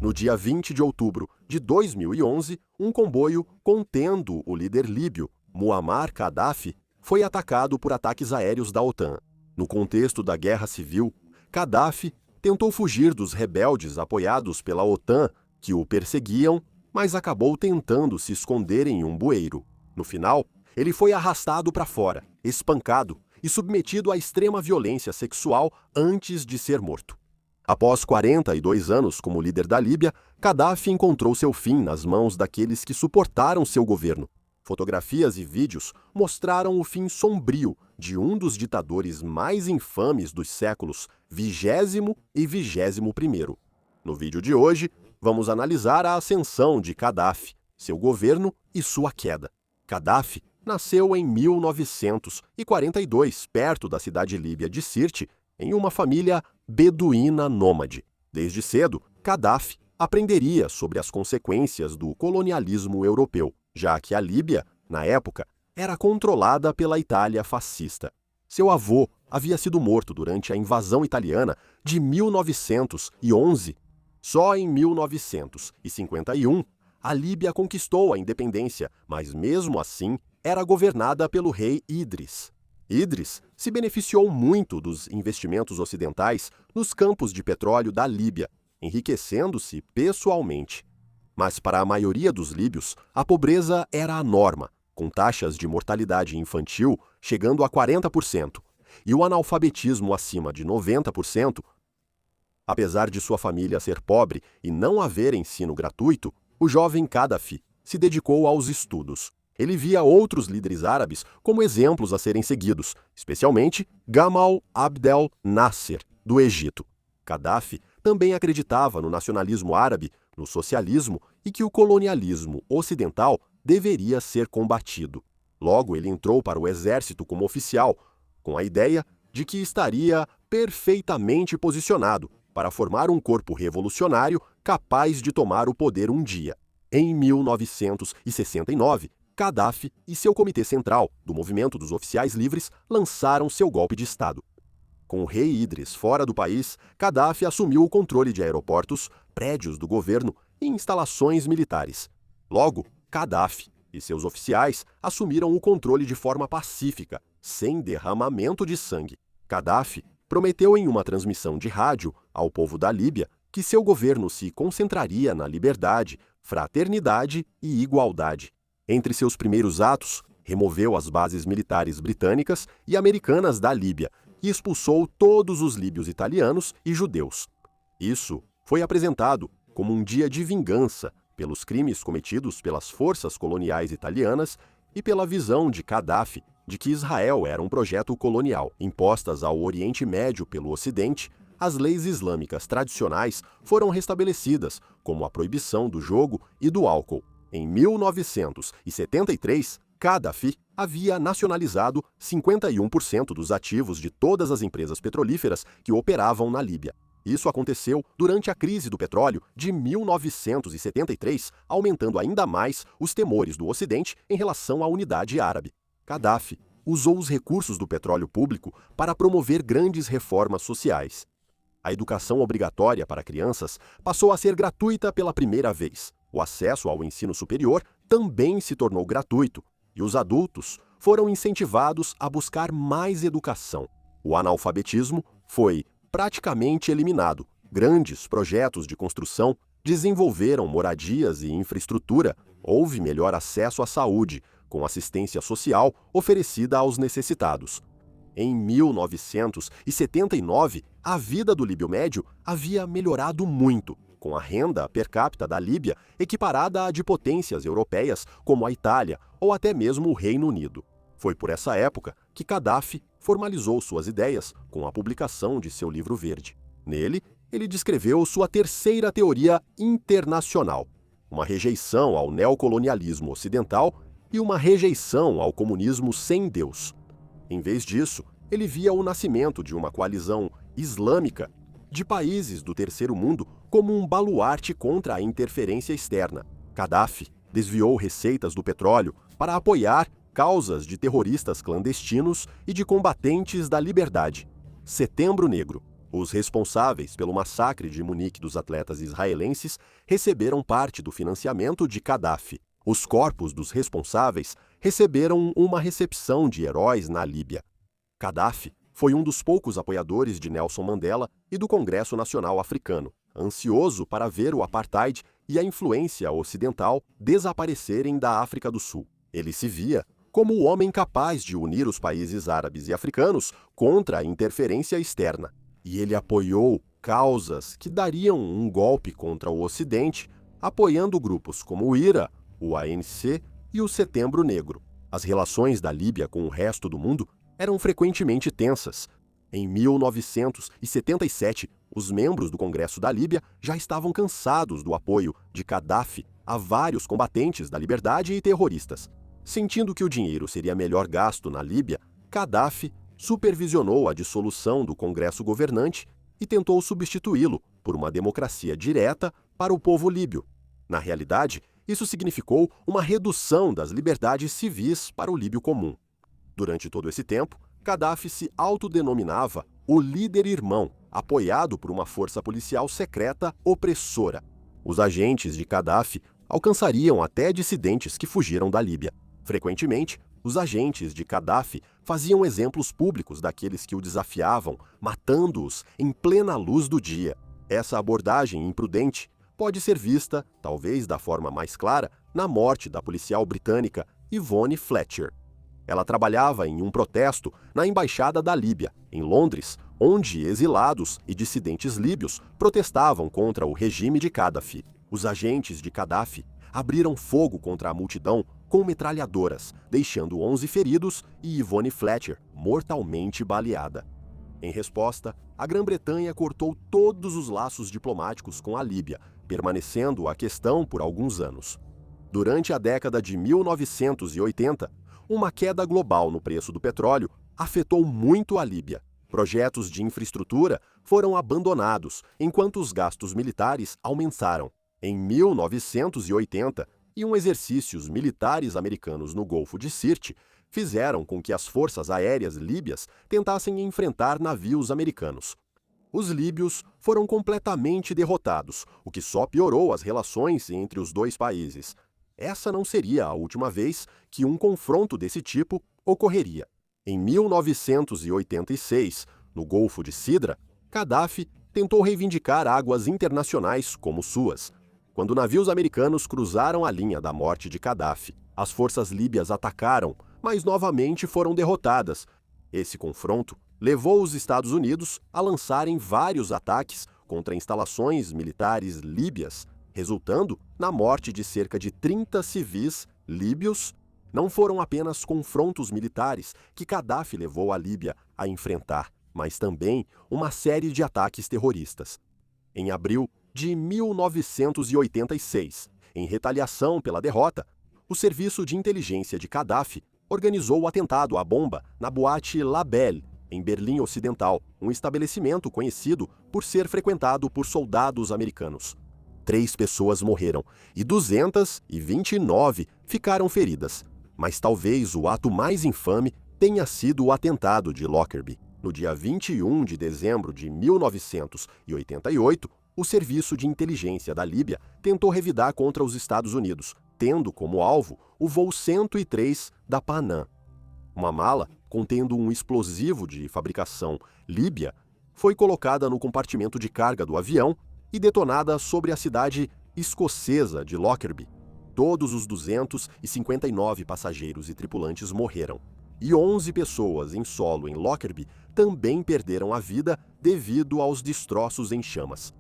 No dia 20 de outubro de 2011, um comboio contendo o líder líbio, Muammar Gaddafi, foi atacado por ataques aéreos da OTAN. No contexto da guerra civil, Gaddafi tentou fugir dos rebeldes apoiados pela OTAN que o perseguiam, mas acabou tentando se esconder em um bueiro. No final, ele foi arrastado para fora, espancado e submetido à extrema violência sexual antes de ser morto. Após 42 anos como líder da Líbia, Gaddafi encontrou seu fim nas mãos daqueles que suportaram seu governo. Fotografias e vídeos mostraram o fim sombrio de um dos ditadores mais infames dos séculos XX e XXI. No vídeo de hoje, vamos analisar a ascensão de Gaddafi, seu governo e sua queda. Gaddafi nasceu em 1942, perto da cidade líbia de Sirte, em uma família beduína nômade. Desde cedo, Gaddafi aprenderia sobre as consequências do colonialismo europeu, já que a Líbia, na época, era controlada pela Itália fascista. Seu avô havia sido morto durante a invasão italiana de 1911. Só em 1951, a Líbia conquistou a independência, mas mesmo assim era governada pelo rei Idris. Idris se beneficiou muito dos investimentos ocidentais nos campos de petróleo da Líbia, enriquecendo-se pessoalmente. Mas para a maioria dos líbios, a pobreza era a norma, com taxas de mortalidade infantil chegando a 40% e o analfabetismo acima de 90%. Apesar de sua família ser pobre e não haver ensino gratuito, o jovem Gaddafi se dedicou aos estudos. Ele via outros líderes árabes como exemplos a serem seguidos, especialmente Gamal Abdel Nasser, do Egito. Gaddafi também acreditava no nacionalismo árabe, no socialismo e que o colonialismo ocidental deveria ser combatido. Logo, ele entrou para o exército como oficial, com a ideia de que estaria perfeitamente posicionado para formar um corpo revolucionário capaz de tomar o poder um dia. Em 1969, Gaddafi e seu Comitê Central do Movimento dos Oficiais Livres lançaram seu golpe de Estado. Com o rei Idris fora do país, Gaddafi assumiu o controle de aeroportos, prédios do governo e instalações militares. Logo, Gaddafi e seus oficiais assumiram o controle de forma pacífica, sem derramamento de sangue. Gaddafi prometeu em uma transmissão de rádio ao povo da Líbia que seu governo se concentraria na liberdade, fraternidade e igualdade. Entre seus primeiros atos, removeu as bases militares britânicas e americanas da Líbia e expulsou todos os líbios italianos e judeus. Isso foi apresentado como um dia de vingança pelos crimes cometidos pelas forças coloniais italianas e pela visão de Gaddafi de que Israel era um projeto colonial. Impostas ao Oriente Médio pelo Ocidente, as leis islâmicas tradicionais foram restabelecidas, como a proibição do jogo e do álcool. Em 1973, Gaddafi havia nacionalizado 51% dos ativos de todas as empresas petrolíferas que operavam na Líbia. Isso aconteceu durante a crise do petróleo de 1973, aumentando ainda mais os temores do Ocidente em relação à unidade árabe. Gaddafi usou os recursos do petróleo público para promover grandes reformas sociais. A educação obrigatória para crianças passou a ser gratuita pela primeira vez. O acesso ao ensino superior também se tornou gratuito e os adultos foram incentivados a buscar mais educação. O analfabetismo foi praticamente eliminado. Grandes projetos de construção desenvolveram moradias e infraestrutura. Houve melhor acesso à saúde, com assistência social oferecida aos necessitados. Em 1979, a vida do líbio médio havia melhorado muito, com a renda per capita da Líbia equiparada à de potências europeias como a Itália ou até mesmo o Reino Unido. Foi por essa época que Gaddafi formalizou suas ideias com a publicação de seu livro verde. Nele, ele descreveu sua terceira teoria internacional, uma rejeição ao neocolonialismo ocidental e uma rejeição ao comunismo sem Deus. Em vez disso, ele via o nascimento de uma coalizão islâmica de países do terceiro mundo como um baluarte contra a interferência externa. Gaddafi desviou receitas do petróleo para apoiar causas de terroristas clandestinos e de combatentes da liberdade. Setembro Negro. Os responsáveis pelo massacre de Munique dos atletas israelenses receberam parte do financiamento de Gaddafi. Os corpos dos responsáveis receberam uma recepção de heróis na Líbia. Gaddafi foi um dos poucos apoiadores de Nelson Mandela e do Congresso Nacional Africano, ansioso para ver o apartheid e a influência ocidental desaparecerem da África do Sul. Ele se via como o homem capaz de unir os países árabes e africanos contra a interferência externa. E ele apoiou causas que dariam um golpe contra o Ocidente, apoiando grupos como o IRA, o ANC e o Setembro Negro. As relações da Líbia com o resto do mundo eram frequentemente tensas. Em 1977, os membros do Congresso da Líbia já estavam cansados do apoio de Gaddafi a vários combatentes da liberdade e terroristas. Sentindo que o dinheiro seria melhor gasto na Líbia, Gaddafi supervisionou a dissolução do Congresso governante e tentou substituí-lo por uma democracia direta para o povo líbio. Na realidade, isso significou uma redução das liberdades civis para o líbio comum. Durante todo esse tempo, Gaddafi se autodenominava o líder-irmão, apoiado por uma força policial secreta opressora. Os agentes de Gaddafi alcançariam até dissidentes que fugiram da Líbia. Frequentemente, os agentes de Gaddafi faziam exemplos públicos daqueles que o desafiavam, matando-os em plena luz do dia. Essa abordagem imprudente pode ser vista, talvez da forma mais clara, na morte da policial britânica Yvonne Fletcher. Ela trabalhava em um protesto na Embaixada da Líbia, em Londres, onde exilados e dissidentes líbios protestavam contra o regime de Gaddafi. Os agentes de Gaddafi abriram fogo contra a multidão com metralhadoras, deixando 11 feridos e Yvonne Fletcher mortalmente baleada. Em resposta, a Grã-Bretanha cortou todos os laços diplomáticos com a Líbia, permanecendo a questão por alguns anos. Durante a década de 1980, uma queda global no preço do petróleo afetou muito a Líbia. Projetos de infraestrutura foram abandonados, enquanto os gastos militares aumentaram. Em 1980, exercícios militares americanos no Golfo de Sirte fizeram com que as forças aéreas líbias tentassem enfrentar navios americanos. Os líbios foram completamente derrotados, o que só piorou as relações entre os dois países. Essa não seria a última vez que um confronto desse tipo ocorreria. Em 1986, no Golfo de Sidra, Gaddafi tentou reivindicar águas internacionais como suas. Quando navios americanos cruzaram a linha da morte de Gaddafi, as forças líbias atacaram, mas novamente foram derrotadas. Esse confronto levou os Estados Unidos a lançarem vários ataques contra instalações militares líbias, resultando na morte de cerca de 30 civis líbios. Não foram apenas confrontos militares que Gaddafi levou a Líbia a enfrentar, mas também uma série de ataques terroristas. Em abril de 1986, em retaliação pela derrota, o Serviço de Inteligência de Gaddafi organizou o atentado à bomba na boate La Belle, em Berlim Ocidental, um estabelecimento conhecido por ser frequentado por soldados americanos. 3 pessoas morreram e 229 ficaram feridas. Mas talvez o ato mais infame tenha sido o atentado de Lockerbie. No dia 21 de dezembro de 1988, o Serviço de Inteligência da Líbia tentou revidar contra os Estados Unidos, tendo como alvo o voo 103 da Panam. Uma mala contendo um explosivo de fabricação líbia foi colocada no compartimento de carga do avião e detonada sobre a cidade escocesa de Lockerbie. Todos os 259 passageiros e tripulantes morreram, e 11 pessoas em solo em Lockerbie também perderam a vida devido aos destroços em chamas.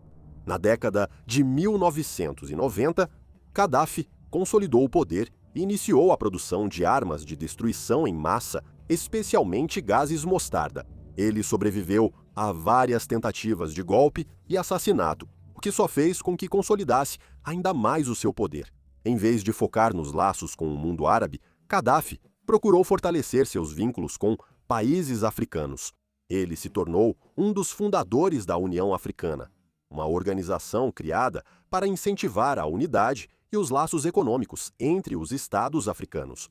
Na década de 1990, Gaddafi consolidou o poder e iniciou a produção de armas de destruição em massa, especialmente gases mostarda. Ele sobreviveu a várias tentativas de golpe e assassinato, o que só fez com que consolidasse ainda mais o seu poder. Em vez de focar nos laços com o mundo árabe, Gaddafi procurou fortalecer seus vínculos com países africanos. Ele se tornou um dos fundadores da União Africana, uma organização criada para incentivar a unidade e os laços econômicos entre os estados africanos.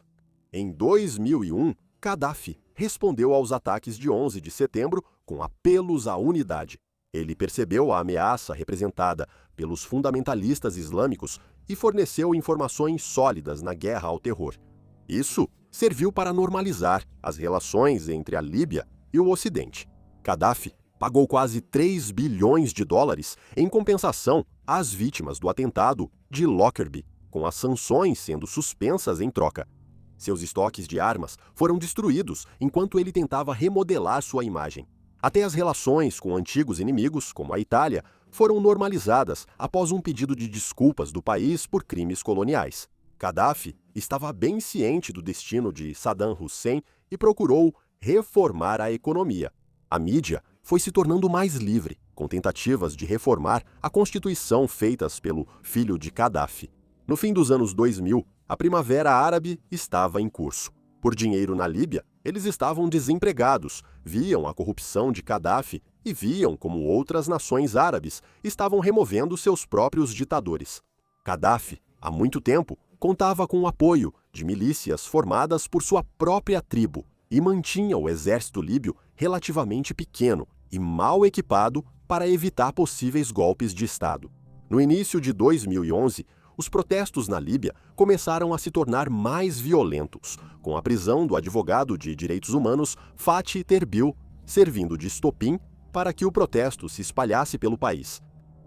Em 2001, Gaddafi respondeu aos ataques de 11 de setembro com apelos à unidade. Ele percebeu a ameaça representada pelos fundamentalistas islâmicos e forneceu informações sólidas na guerra ao terror. Isso serviu para normalizar as relações entre a Líbia e o Ocidente. Gaddafi pagou quase 3 bilhões de dólares em compensação às vítimas do atentado de Lockerbie, com as sanções sendo suspensas em troca. Seus estoques de armas foram destruídos enquanto ele tentava remodelar sua imagem. Até as relações com antigos inimigos, como a Itália, foram normalizadas após um pedido de desculpas do país por crimes coloniais. Gaddafi estava bem ciente do destino de Saddam Hussein e procurou reformar a economia. A mídia foi se tornando mais livre, com tentativas de reformar a Constituição feitas pelo filho de Gaddafi. No fim dos anos 2000, a Primavera Árabe estava em curso. Por dinheiro na Líbia, eles estavam desempregados, viam a corrupção de Gaddafi e viam como outras nações árabes estavam removendo seus próprios ditadores. Gaddafi, há muito tempo, contava com o apoio de milícias formadas por sua própria tribo e mantinha o exército líbio relativamente pequeno e mal equipado para evitar possíveis golpes de Estado. No início de 2011, os protestos na Líbia começaram a se tornar mais violentos, com a prisão do advogado de direitos humanos Fatih Terbil servindo de estopim para que o protesto se espalhasse pelo país.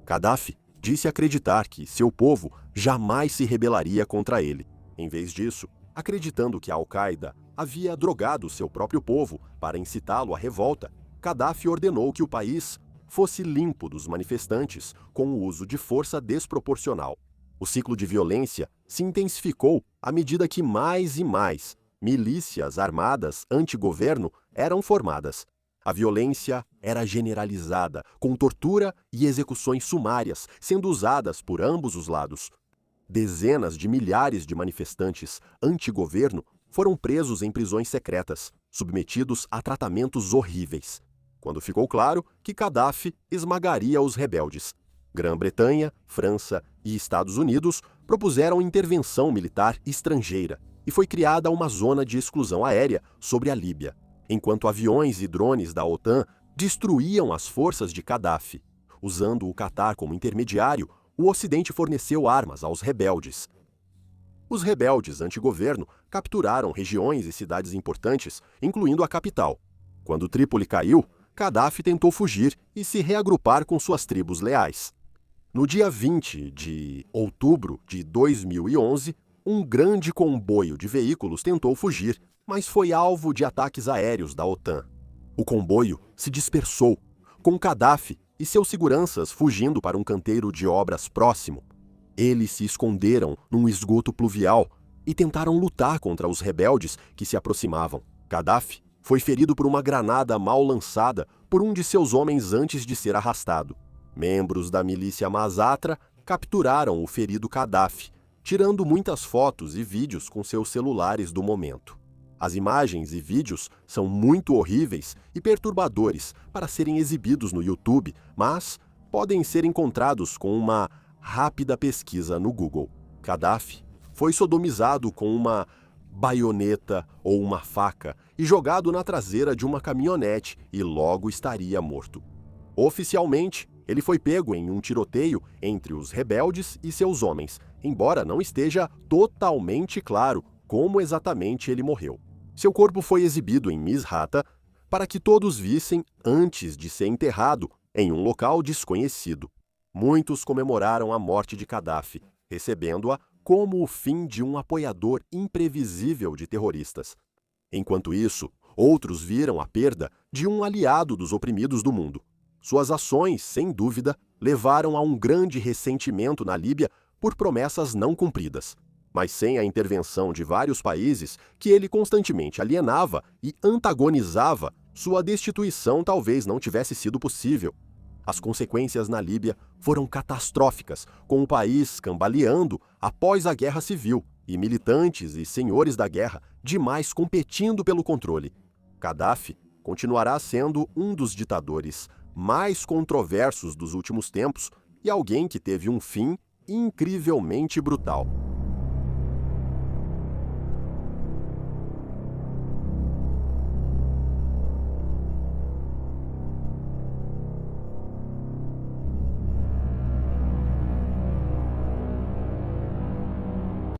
Gaddafi disse acreditar que seu povo jamais se rebelaria contra ele. Em vez disso, acreditando que a Al-Qaeda havia drogado seu próprio povo para incitá-lo à revolta, Gaddafi ordenou que o país fosse limpo dos manifestantes com o uso de força desproporcional. O ciclo de violência se intensificou à medida que mais e mais milícias armadas anti-governo eram formadas. A violência era generalizada, com tortura e execuções sumárias sendo usadas por ambos os lados. Dezenas de milhares de manifestantes anti-governo foram presos em prisões secretas, submetidos a tratamentos horríveis. Quando ficou claro que Gaddafi esmagaria os rebeldes, Grã-Bretanha, França e Estados Unidos propuseram intervenção militar estrangeira e foi criada uma zona de exclusão aérea sobre a Líbia, enquanto aviões e drones da OTAN destruíam as forças de Gaddafi. Usando o Catar como intermediário, o Ocidente forneceu armas aos rebeldes. Os rebeldes anti-governo capturaram regiões e cidades importantes, incluindo a capital. Quando Trípoli caiu, Gaddafi tentou fugir e se reagrupar com suas tribos leais. No dia 20 de outubro de 2011, um grande comboio de veículos tentou fugir, mas foi alvo de ataques aéreos da OTAN. O comboio se dispersou, com Gaddafi e seus seguranças fugindo para um canteiro de obras próximo. Eles se esconderam num esgoto pluvial e tentaram lutar contra os rebeldes que se aproximavam. Gaddafi foi ferido por uma granada mal lançada por um de seus homens antes de ser arrastado. Membros da milícia Masatra capturaram o ferido Gaddafi, tirando muitas fotos e vídeos com seus celulares do momento. As imagens e vídeos são muito horríveis e perturbadores para serem exibidos no YouTube, mas podem ser encontrados com uma rápida pesquisa no Google. Gaddafi foi sodomizado com uma baioneta ou uma faca e jogado na traseira de uma caminhonete e logo estaria morto. Oficialmente, ele foi pego em um tiroteio entre os rebeldes e seus homens, embora não esteja totalmente claro como exatamente ele morreu. Seu corpo foi exibido em Misrata para que todos vissem antes de ser enterrado em um local desconhecido. Muitos comemoraram a morte de Gaddafi, recebendo-a como o fim de um apoiador imprevisível de terroristas. Enquanto isso, outros viram a perda de um aliado dos oprimidos do mundo. Suas ações, sem dúvida, levaram a um grande ressentimento na Líbia por promessas não cumpridas. Mas sem a intervenção de vários países que ele constantemente alienava e antagonizava, sua destituição talvez não tivesse sido possível. As consequências na Líbia foram catastróficas, com o país cambaleando após a guerra civil e militantes e senhores da guerra demais competindo pelo controle. Gaddafi continuará sendo um dos ditadores mais controversos dos últimos tempos e alguém que teve um fim incrivelmente brutal.